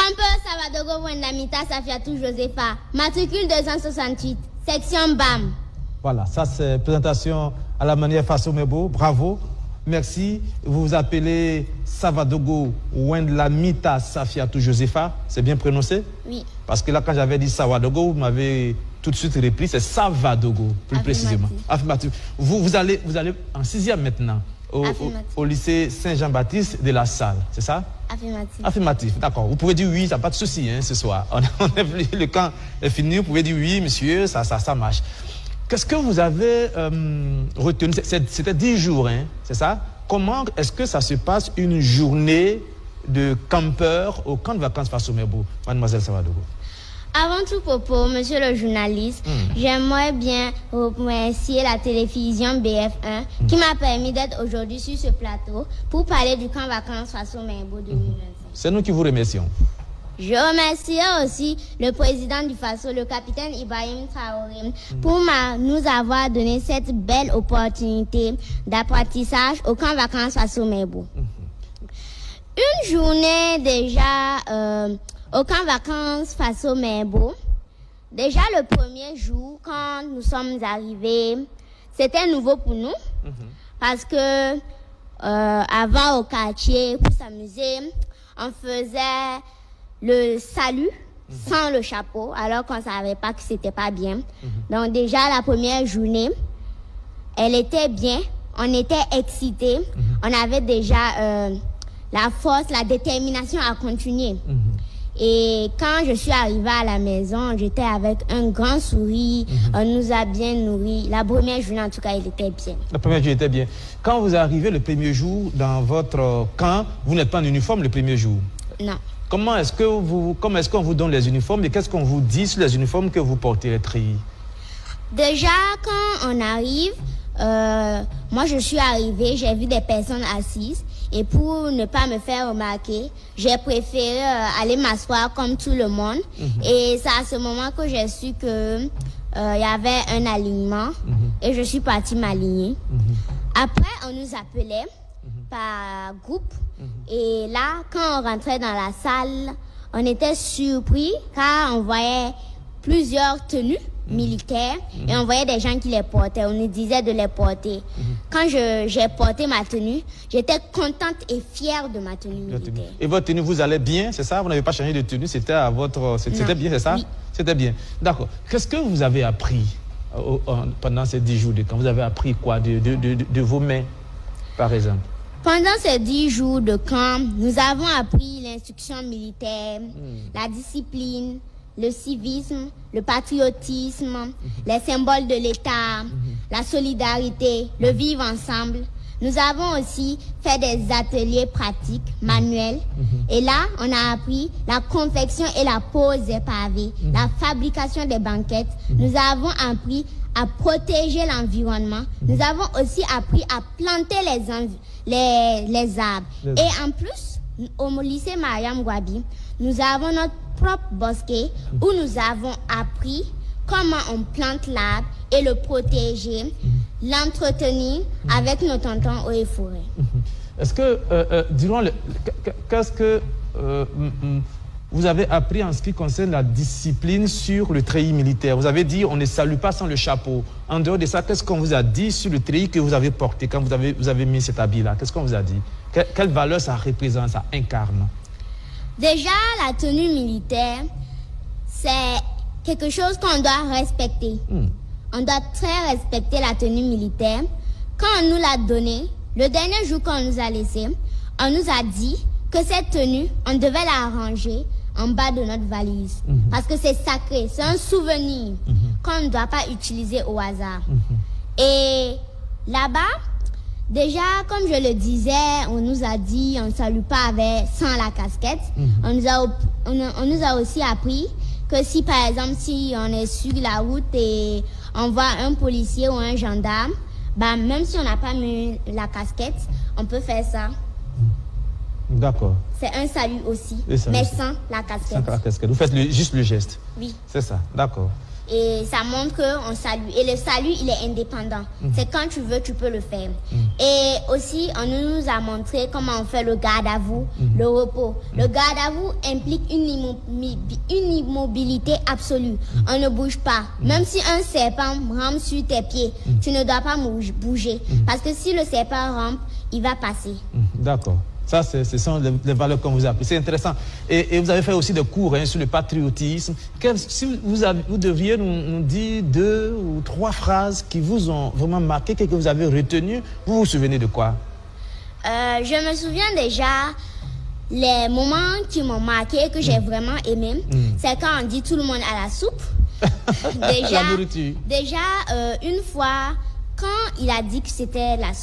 Campeur Savadogo Wendamita Safiatou Josepha, matricule 268, section BAM. Voilà, ça c'est présentation à la manière Faso Mebo, bravo, merci. Vous vous appelez Savadogo Wendamita Safiatou Josepha, c'est bien prononcé? Oui. Parce que là, quand j'avais dit Savadogo, vous m'avez tout de suite repris, c'est Savadogo, plus précisément. Affirmatif. Vous allez en 6e maintenant, au lycée Saint-Jean-Baptiste de la Salle, c'est ça? Affirmatif. Affirmatif, d'accord. Vous pouvez dire oui, ça n'a pas de souci ce soir. Le camp est fini, vous pouvez dire oui, monsieur, ça marche. Qu'est-ce que vous avez retenu? C'était 10 jours, c'est ça? Comment est-ce que ça se passe une journée de campeur au camp de vacances Faso Mebo, mademoiselle Savadogo? Avant tout propos, monsieur le journaliste, j'aimerais bien remercier la télévision BF1 qui m'a permis d'être aujourd'hui sur ce plateau pour parler du camp vacances Faso Mebo 2025. C'est nous qui vous remercions. Je remercie aussi le président du Faso, le capitaine Ibrahim Traoré, pour nous avoir donné cette belle opportunité d'apprentissage au camp vacances Faso Mebo. Une journée déjà au camp vacances Faso Mebo. Déjà le premier jour, quand nous sommes arrivés, c'était nouveau pour nous parce que avant au quartier, pour s'amuser, on faisait le salut sans le chapeau, alors qu'on ne savait pas que c'était pas bien. Donc déjà la première journée, elle était bien, on était excités, on avait déjà la force, la détermination à continuer. Et quand je suis arrivée à la maison, j'étais avec un grand sourire, on nous a bien nourris. La première journée, en tout cas, elle était bien. La première journée était bien. Quand vous arrivez le premier jour dans votre camp, vous n'êtes pas en uniforme le premier jour? Non. Comment est-ce qu'on vous donne les uniformes et qu'est-ce qu'on vous dit sur les uniformes que vous portez, les treillis? Déjà, quand on arrive, moi je suis arrivée, j'ai vu des personnes assises et pour ne pas me faire remarquer, j'ai préféré aller m'asseoir comme tout le monde. Et c'est à ce moment que j'ai su que y avait un alignement et je suis partie m'aligner. Après, on nous appelait par groupe et là, quand on rentrait dans la salle, on était surpris car on voyait plusieurs tenues militaires et on voyait des gens qui les portaient. On nous disait de les porter. Quand j'ai porté ma tenue, j'étais contente et fière de ma tenue militaire. Et votre tenue, vous allez bien, c'est ça? Vous n'avez pas changé de tenue, c'était à votre... C'était bien, c'est ça? Oui. C'était bien. D'accord. Qu'est-ce que vous avez appris pendant ces 10 jours de camp? Vous avez appris quoi de vos mains, par exemple? Pendant ces 10 jours de camp, nous avons appris l'instruction militaire, la discipline, le civisme, le patriotisme, les symboles de l'État, la solidarité, le vivre ensemble. Nous avons aussi fait des ateliers pratiques, manuels. Et là, on a appris la confection et la pose des pavés, la fabrication des banquettes. Nous avons appris à protéger l'environnement. Nous avons aussi appris à planter les arbres. Et en plus, au lycée Mariam Gwabi, nous avons notre propre bosquet où nous avons appris comment on plante l'arbre et le protéger, l'entretenir avec nos tontons eaux et forêts. Est-ce que, qu'est-ce que vous avez appris en ce qui concerne la discipline sur le treillis militaire? Vous avez dit on ne salue pas sans le chapeau. En dehors de ça, qu'est-ce qu'on vous a dit sur le treillis que vous avez porté quand vous avez mis cet habit-là? Qu'est-ce qu'on vous a dit? Quelle valeur ça représente, ça incarne? Déjà, la tenue militaire, c'est quelque chose qu'on doit respecter. On doit très respecter la tenue militaire. Quand on nous l'a donnée, le dernier jour qu'on nous a laissé, on nous a dit que cette tenue, on devait la ranger en bas de notre valise. Parce que c'est sacré, c'est un souvenir qu'on ne doit pas utiliser au hasard. Et là-bas, déjà, comme je le disais, on nous a dit on ne salue pas sans la casquette. On nous a aussi appris que si, par exemple, si on est sur la route et on voit un policier ou un gendarme, même si on n'a pas mis la casquette, on peut faire ça. D'accord. C'est un salut aussi, mais sans la casquette. Sans la casquette. Vous faites juste le geste. Oui. C'est ça, d'accord. Et ça montre qu'on salue. Et le salut, il est indépendant. C'est quand tu veux, tu peux le faire. Et aussi, on nous a montré comment on fait le garde à vous, le repos. Le garde à vous implique une immobilité absolue. On ne bouge pas. Même si un serpent rampe sur tes pieds, tu ne dois pas bouger. Parce que si le serpent rampe, il va passer. D'accord. Ça, ce sont les valeurs qu'on vous a apprises. C'est intéressant. Et vous avez fait aussi des cours sur le patriotisme. Si vous deviez nous dire 2 ou 3 phrases qui vous ont vraiment marqué, que vous avez retenu, vous vous souvenez de quoi? Je me souviens déjà les moments qui m'ont marqué, que j'ai vraiment aimé. C'est quand on dit tout le monde à la soupe. La nourriture. Déjà, une fois, quand il a dit que c'était la soupe,